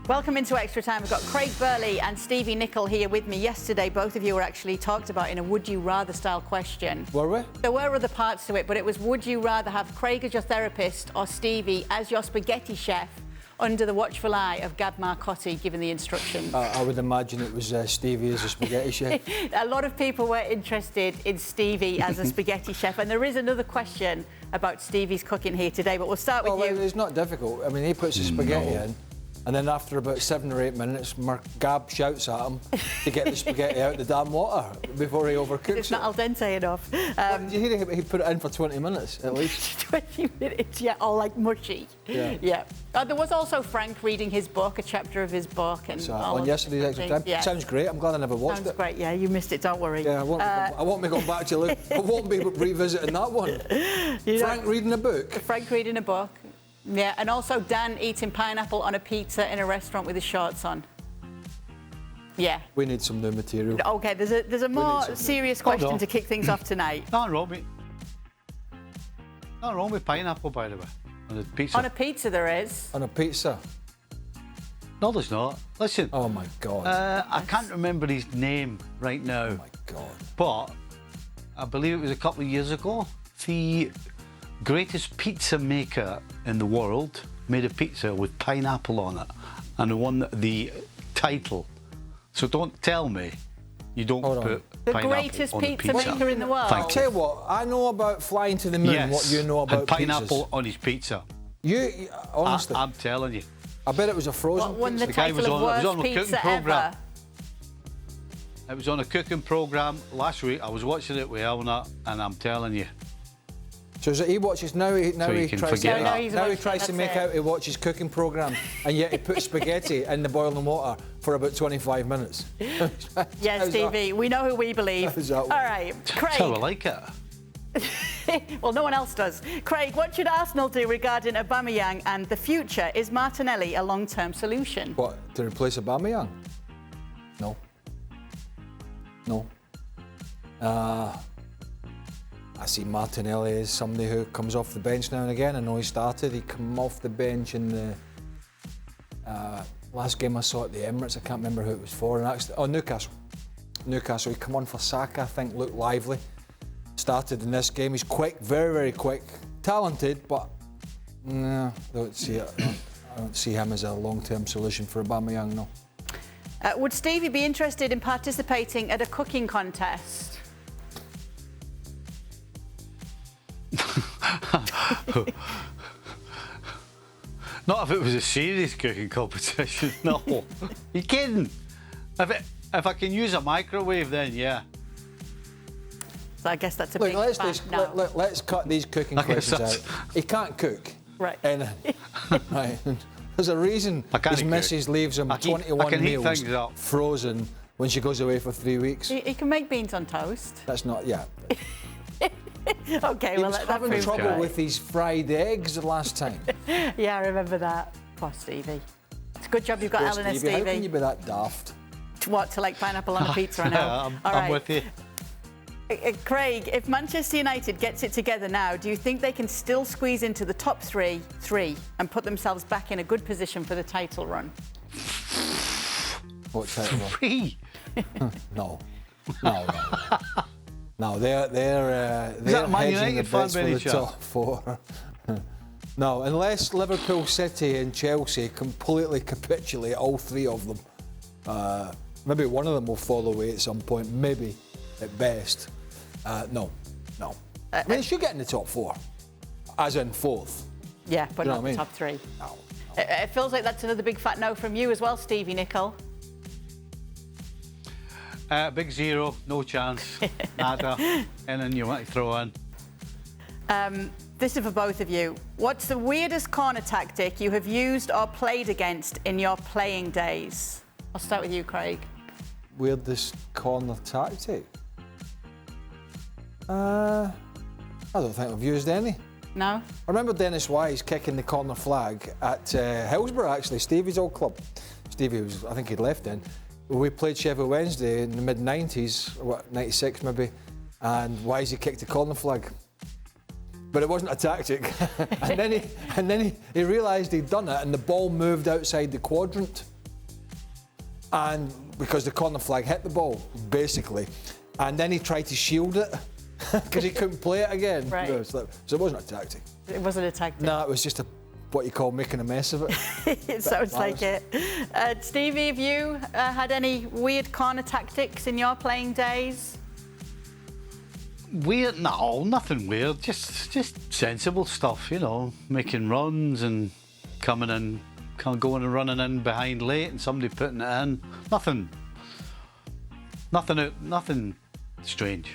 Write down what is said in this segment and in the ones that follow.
Welcome into Extra Time. We've got Craig Burley and Stevie Nicol here with me. Yesterday, both of you were actually talked about in a would you rather style question. Were we? There were other parts to it, but it was would you rather have Craig as your therapist or Stevie as your spaghetti chef under the watchful eye of Gab Marcotti giving the instructions? I would imagine it was Stevie as a spaghetti chef. A lot of people were interested in Stevie as a spaghetti chef, and there is another question about Stevie's cooking here today, but we'll start with you. It's not difficult. I mean, he puts the spaghetti in, and then after about 7 or 8 minutes, Gab shouts at him to get the spaghetti out of the damn water before he overcooks it. It's not al dente enough. Did you hear he put it in for 20 minutes at least? 20 minutes, yeah, all like mushy. Yeah. There was also Frank reading his book, a chapter of his book. And all on yesterday's Extra Time. Yeah. Sounds great. I'm glad I never watched it. Sounds great, yeah, you missed it, don't worry. Yeah, I won't be going back to look. I won't be revisiting that one. Frank reading a book? Frank reading a book. Yeah, and also Dan eating pineapple on a pizza in a restaurant with his shorts on. Yeah. We need some new material. OK, there's a more serious question to kick things off tonight. Nothing wrong with pineapple, by the way, on a pizza. On a pizza there is. On a pizza? No, there's not. Listen. Oh, my God. I can't remember his name right now. Oh, my God. But I believe it was a couple of years ago, the greatest pizza maker in the world made a pizza with pineapple on it and won the title. So don't tell me you don't put pineapple on a pizza. The greatest pizza maker in the world. I'll tell you what, I know about flying to the moon. Yes, what you know about and pineapple on his pizza. You honestly, I'm telling you. I bet it was a frozen What won pizza. the title of worst pizza ever? It was on a cooking programme last week. I was watching it with Eleanor, and I'm telling you. So is it he watches now? He tries to make out he watches cooking programme, and yet he puts spaghetti in the boiling water for about 25 minutes. Yes, Stevie, we know who we believe. All right, Craig. So I like it. Well, no one else does. Craig, what should Arsenal do regarding Aubameyang and the future? Is Martinelli a long-term solution? What, to replace Aubameyang? No. I see Martinelli as somebody who comes off the bench now and again. I know he started. He came off the bench in the last game I saw at the Emirates. I can't remember who it was for. Newcastle. Newcastle. He come on for Saka, I think, looked lively. Started in this game. He's quick, very, very quick. Talented, but no, I don't see it. I don't see him as a long-term solution for Aubameyang, no. Would Stevie be interested in participating at a cooking contest? Not if it was a serious cooking competition, no. You kidding? If I can use a microwave, then yeah. So I guess that's a big no. Let's cut these cooking questions out. He can't cook. Right. Right. There's a reason his missus leaves him 21 meals frozen when she goes away for 3 weeks. He can make beans on toast. That's not, yeah. OK, well, he was having trouble with his fried eggs the last time. Yeah, I remember that. Poor Stevie. It's a good job you've got Eleanor, Stevie. How can you be that daft? What, to like pineapple on a pizza? I know. I'm with you. Craig, if Manchester United gets it together now, do you think they can still squeeze into the top three and put themselves back in a good position for the title run? What title run? 3? No. No, they're hedging the bets for the top 4. No, unless Liverpool, City and Chelsea completely capitulate, all 3 of them. Maybe one of them will fall away at some point, maybe, at best. No. I mean, they should get in the top 4, as in 4th. Yeah, but not the top 3. No. It feels like that's another big fat no from you as well, Stevie Nicol. Big 0, no chance, nada, anything you want to throw in. This is for both of you. What's the weirdest corner tactic you have used or played against in your playing days? I'll start with you, Craig. Weirdest corner tactic? I don't think I've used any. No? I remember Dennis Wise kicking the corner flag at Hillsborough, actually, Stevie's old club. Stevie I think he'd left then. We played Sheffield Wednesday in the mid-90s, 96 maybe, and Wisey kicked the corner flag. But it wasn't a tactic. and then he realised he'd done it, and the ball moved outside the quadrant. and because the corner flag hit the ball, basically, and then he tried to shield it because he couldn't play it again. Right. So it wasn't a tactic. It wasn't a tactic. No, it was just what you call making a mess of it. It sounds like it. Stevie, have you had any weird corner tactics in your playing days? Weird? No, nothing weird. Just sensible stuff, you know, making runs and coming in, going and running in behind late and somebody putting it in. Nothing strange.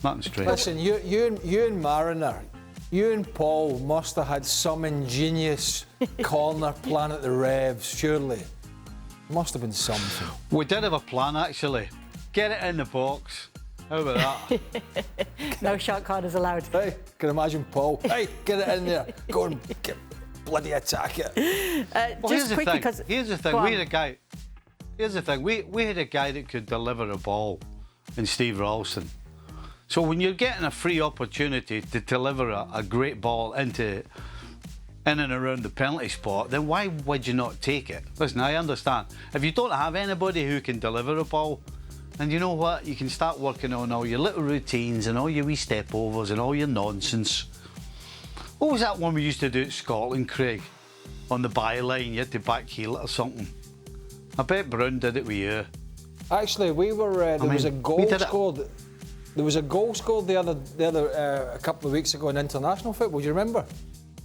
Nothing strange. Listen, you and Mariner, you and Paul must have had some ingenious corner plan at the Revs, surely. Must have been something. We did have a plan, actually. Get it in the box. How about that? No short corners allowed. Hey, can imagine Paul. Hey, get it in there. Go and bloody attack it. Well, just quickly, because here's the thing. We had a guy. Here's the thing. We had a guy that could deliver a ball in Steve Ralston. So when you're getting a free opportunity to deliver a great ball in and around the penalty spot, then why would you not take it? Listen, I understand. If you don't have anybody who can deliver a ball, and you know what? You can start working on all your little routines and all your wee step overs and all your nonsense. What was that one we used to do at Scotland, Craig? On the byline, you had to back heel it or something. I bet Brown did it with you. Actually, we were. There was a goal scored. There was a goal scored the other a couple of weeks ago in international football. Do you remember?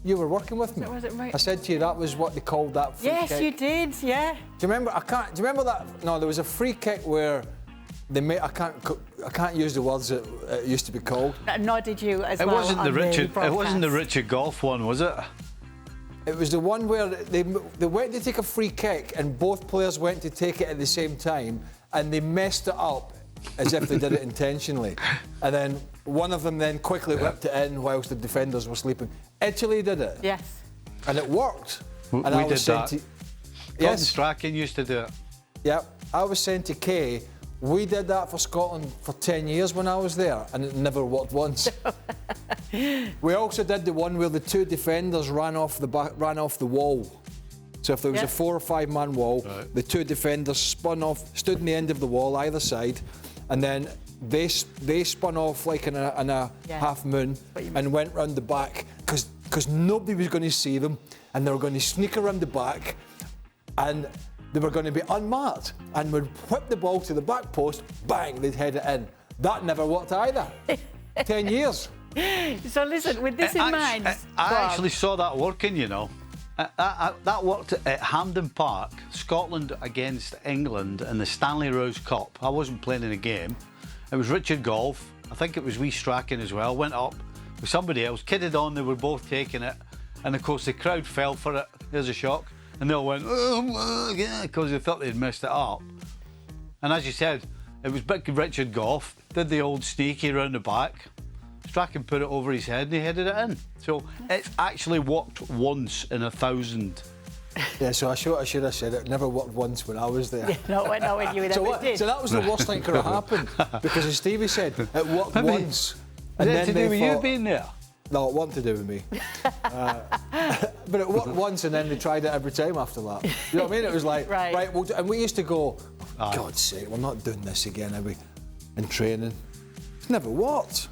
You were working with me. Was it right? I said to you that was what they called that free kick. Yes, you did. Yeah. Do you remember? Do you remember that? No, there was a free kick where. I can't use the words that it used to be called. Nor did you as well. It wasn't the Richard Golf one, was it? It was the one where they went to take a free kick and both players went to take it at the same time and they messed it up as if they did it intentionally. And then one of them then quickly whipped it in whilst the defenders were sleeping. Italy did it. Yes. And it worked. We did that. Yes. Strachan used to do it. Yep. I was sent to Kay. We did that for Scotland for 10 years when I was there, and it never worked once. We also did the one where the two defenders ran off the wall. So if there was a 4 or 5 man wall, the two defenders stood in the end of the wall either side, and then they spun off like in a half moon and went round the back because nobody was going to see them, and they were going to sneak around the back, and they were going to be unmarked and would whip the ball to the back post, bang, they'd head it in. That never worked either. 10 years. So listen, with this in mind... I actually saw that working, you know. That worked at Hampden Park, Scotland against England in the Stanley Rouse Cup. I wasn't playing in a game. It was Richard Golf. I think it was wee Strachan as well. Went up with somebody else, kidded on, they were both taking it. And of course the crowd fell for it. There's a shock. And they all went, because they thought they'd messed it up. And as you said, it was big Richard Goff, did the old sneaky round the back. Strachan put it over his head and he headed it in. So it's actually worked once in 1,000. Yeah, so I should have said it never worked once when I was there. No, when you were there. So that was the worst thing that could have happened. Because as Stevie said, it worked once. And then to do with you being there? No, it wasn't to do with me. But it worked once and then they tried it every time after that. You know what I mean? It was like, right, and we used to go, for God's sake, we're not doing this again, are we? In training. It's never worked.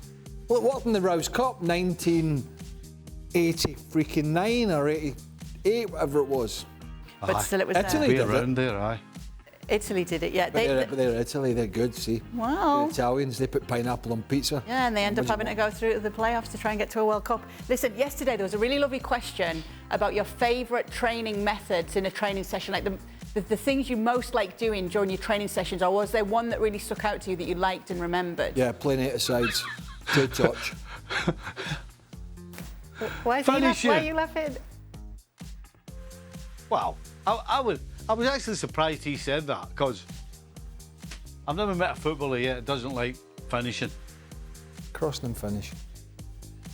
Well, it worked in the Rouse Cup, 1989 or 88, whatever it was. But still it was Italy there. did around there, aye. Italy did it, yeah. But they're Italy, they're good, see. Wow. The Italians, they put pineapple on pizza. Yeah, and they end up having to go through to the playoffs to try and get to a World Cup. Listen, yesterday there was a really lovely question about your favourite training methods in a training session, like the things you most like doing during your training sessions, or was there one that really stuck out to you that you liked and remembered? Yeah, playing 8 sides, 2 touch. Why are you laughing? Wow, I was actually surprised he said that, because I've never met a footballer yet that doesn't like finishing. Crossing and finish.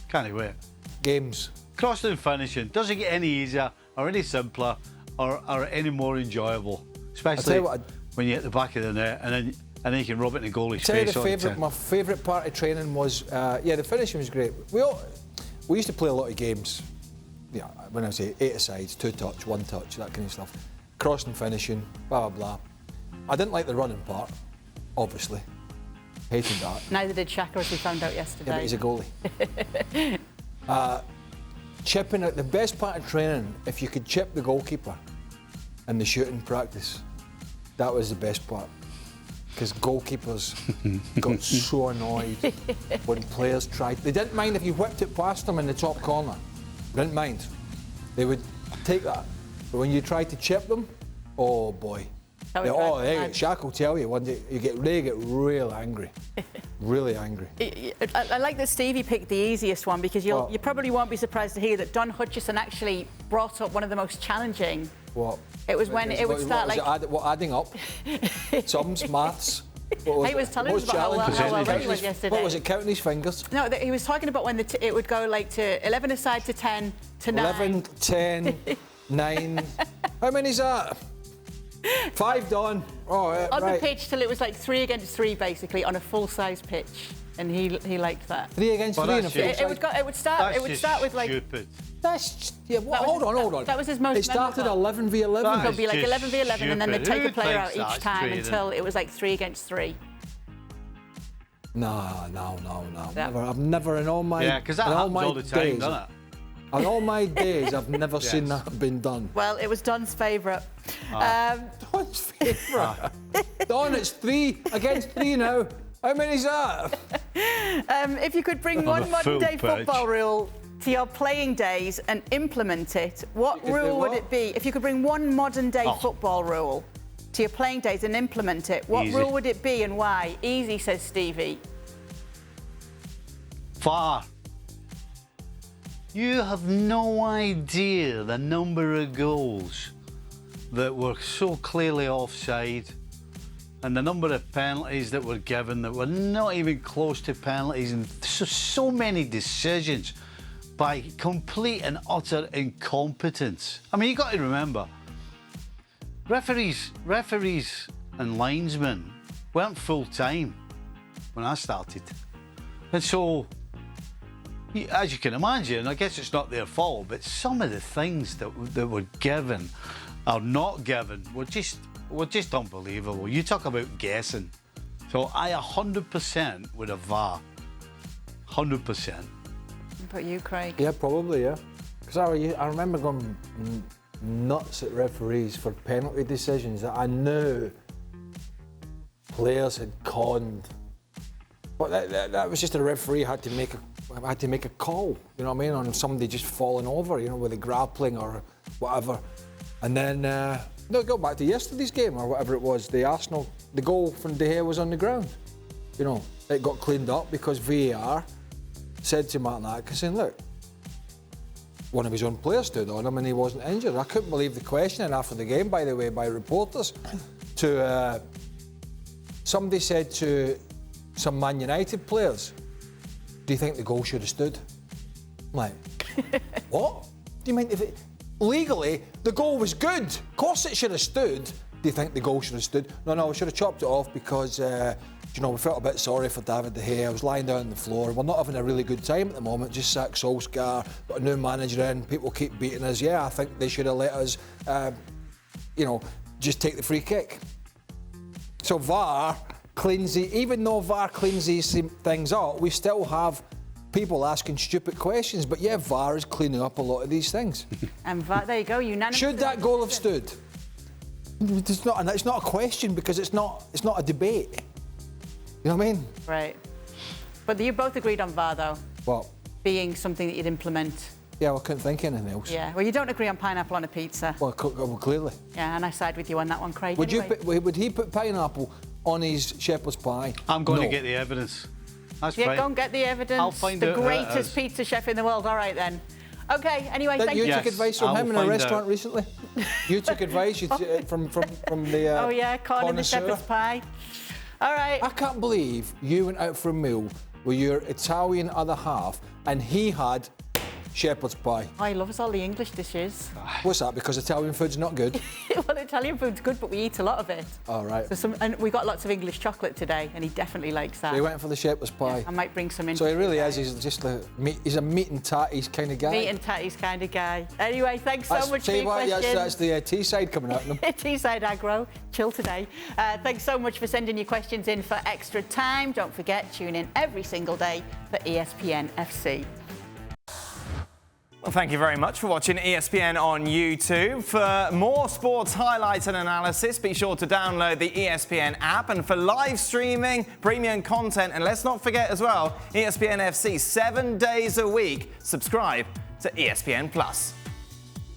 Can't he wait? Games. Crossing and finishing doesn't get any easier or any simpler or any more enjoyable, especially when you're at the back of the net and then you can rub it in the goalie's face. My favourite part of training was, the finishing was great. We used to play a lot of games. Yeah, when I say 8 sides, 2 touch, 1 touch, that kind of stuff. Crossing, finishing, blah, blah, blah. I didn't like the running part, obviously. Hated that. Neither did Shaka, as we found out yesterday. Yeah, but he's a goalie. Chipping out, the best part of training, if you could chip the goalkeeper in the shooting practice, that was the best part. Because goalkeepers got so annoyed when players tried. They didn't mind if you whipped it past them in the top corner. They didn't mind. They would take that. But when you tried to chip them, oh boy. Shaq will tell you one day, they get real angry. Really angry. I like that Stevie picked the easiest one because you probably won't be surprised to hear that Don Hutchison actually brought up one of the most challenging. What? It was when it would start like... adding up? Sums, maths? He was telling us about how well he was yesterday. What was it, counting his fingers? No, he was talking about when it would go like to 11 aside to 10 to 9. 11, 10, 9. How many is that? 5 done. Oh, on the pitch till it was like 3 against 3 basically on a full-size pitch, and he liked that. 3 against 3 in a full-size. It would start with like. Stupid. That's hold on. That was his most. It started 11 v 11. It would be like 11 v 11, and then they'd take a player out each time training? until it was like 3 against 3. No. Never. I've never in all my because that happens all the time, doesn't it? On all my days, I've never seen that been done. Well, it was Don's favourite. Don's favourite? Don, it's 3 against 3 now. How many is that? If you could bring one modern-day football rule to your playing days and implement it, what rule would it be? If you could bring one modern-day football rule to your playing days and implement it, what rule would it be and why? Easy, says Stevie. VAR. You have no idea the number of goals that were so clearly offside and the number of penalties that were given that were not even close to penalties, and so many decisions by complete and utter incompetence. I mean, you've got to remember, referees and linesmen weren't full-time when I started. And so, as you can imagine, I guess it's not their fault, but some of the things that were given or not given were just unbelievable. You talk about guessing. So I 100% would have VAR. 100%. What about you, Craig? Yeah, probably, yeah. Because I remember going nuts at referees for penalty decisions that I knew players had conned. But that was just a referee had to make a call, you know what I mean, on somebody just falling over, you know, with a grappling or whatever. And then, go back to yesterday's game or whatever it was, the goal from De Gea was on the ground. You know, it got cleaned up because VAR said to Martin Atkinson, look, one of his own players stood on him and he wasn't injured. I couldn't believe the questioning after the game, by the way, by reporters. Somebody said to some Man United players, do you think the goal should have stood? I'm like, what? Do you mean legally, the goal was good. Of course it should have stood. Do you think the goal should have stood? No, we should have chopped it off because, we felt a bit sorry for David De Gea. I was lying down on the floor. We're not having a really good time at the moment. Just sacked Solskjaer, got a new manager in. People keep beating us. Yeah, I think they should have let us, just take the free kick. So VAR cleans even though VAR cleans these things up, we still have people asking stupid questions. But yeah, VAR is cleaning up a lot of these things. And VAR, there you go, unanimous. Should that goal have stood? It's not a question because it's not a debate. You know what I mean? Right. But you both agreed on VAR, though. What? Being something that you'd implement. Yeah, I couldn't think of anything else. Yeah, well, you don't agree on pineapple on a pizza. Well, clearly. Yeah, and I side with you on that one, Craig. Would he put pineapple on his shepherd's pie? I'm going to get the evidence. That's yeah, fine. go and get the evidence. I'll find the out greatest pizza chef in the world. All right, then. Okay, anyway, thank you. You took advice from him in a restaurant recently? You took advice from the oh, yeah, corn in the shepherd's pie. All right. I can't believe you went out for a meal with your Italian other half and he had shepherd's pie. Oh, he loves all the English dishes. What's that? Because Italian food's not good? Well, Italian food's good, but we eat a lot of it. All right. So and we got lots of English chocolate today, and he definitely likes that. So he went for the shepherd's pie. Yeah, I might bring some in. So he really is. He's just he's a meat and tatties kind of guy. Meat and tatties kind of guy. Anyway, thanks so much for your questions. That's the Teesside coming out. Teesside aggro. Chill today. Thanks so much for sending your questions in for extra time. Don't forget, tune in every single day for ESPN FC. Well, thank you very much for watching ESPN on YouTube. For more sports highlights and analysis, be sure to download the ESPN app. And for live streaming, premium content, and let's not forget as well, ESPN FC 7 days a week. Subscribe to ESPN+.